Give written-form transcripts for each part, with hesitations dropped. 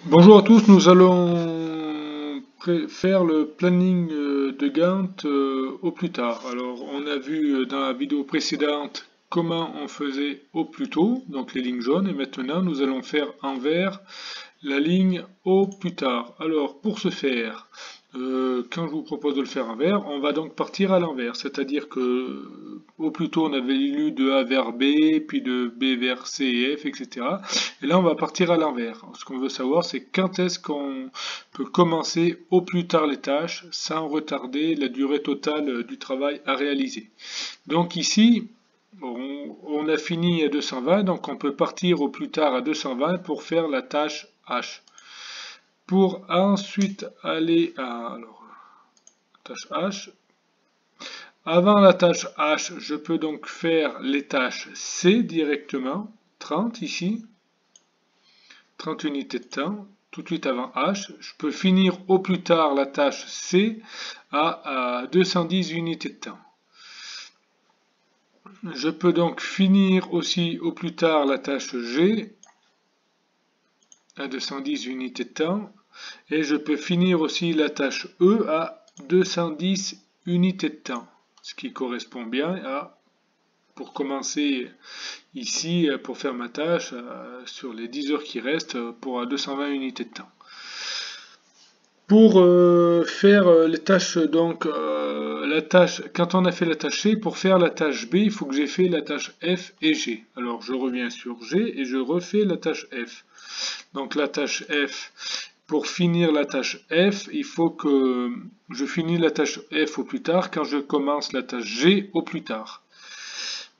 Bonjour à tous, nous allons faire le planning de Gantt au plus tard. Alors, on a vu dans la vidéo précédente comment on faisait au plus tôt, donc les lignes jaunes, et maintenant nous allons faire en vert la ligne au plus tard. Alors, pour ce faire, quand je vous propose de le faire en vert, on va donc partir à l'envers, c'est-à-dire que au plus tôt on avait lu de A vers B, puis de B vers C et F, etc. Et là on va partir à l'envers. Ce qu'on veut savoir c'est quand est-ce qu'on peut commencer au plus tard les tâches sans retarder la durée totale du travail à réaliser. Donc ici, on a fini à 220, donc on peut partir au plus tard à 220 pour faire la tâche H. Pour ensuite aller à tâche H. Avant la tâche H, je peux donc faire les tâches C directement, 30 ici, 30 unités de temps, tout de suite avant H. Je peux finir au plus tard la tâche C à 210 unités de temps. Je peux donc finir aussi au plus tard la tâche G à 210 unités de temps. Et je peux finir aussi la tâche E à 210 unités de temps. Ce qui correspond bien à, pour commencer ici, pour faire ma tâche, sur les 10 heures qui restent, pour 220 unités de temps. Pour faire les tâches, donc la tâche, quand on a fait la tâche C, pour faire la tâche B, il faut que j'ai fait la tâche F et G. Alors je reviens sur G et je refais la tâche F. Donc la tâche F, pour finir la tâche F, il faut que je finisse la tâche F au plus tard quand je commence la tâche G au plus tard.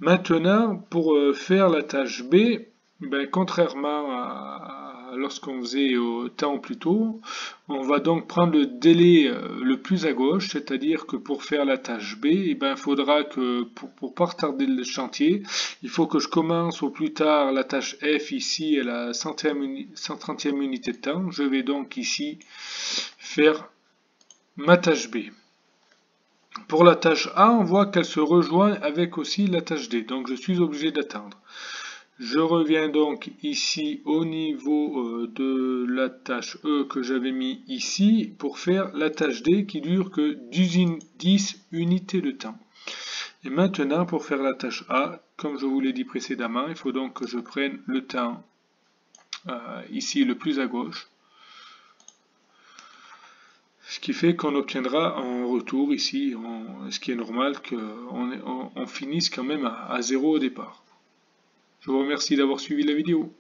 Maintenant, pour faire la tâche B, ben, contrairement à lorsqu'on faisait au temps plus tôt, on va donc prendre le délai le plus à gauche, c'est-à-dire que pour faire la tâche B, il faudra que, pour pas retarder le chantier, il faut que je commence au plus tard la tâche F ici à la 130e unité de temps. Je vais donc ici faire ma tâche B. Pour la tâche A, on voit qu'elle se rejoint avec aussi la tâche D, donc je suis obligé d'attendre. Je reviens donc ici au niveau de la tâche E que j'avais mis ici pour faire la tâche D qui dure que 10 unités de temps. Et maintenant pour faire la tâche A, comme je vous l'ai dit précédemment, il faut donc que je prenne le temps ici le plus à gauche. Ce qui fait qu'on obtiendra en retour ici, ce qui est normal, qu'on finisse quand même à 0 au départ. Je vous remercie d'avoir suivi la vidéo.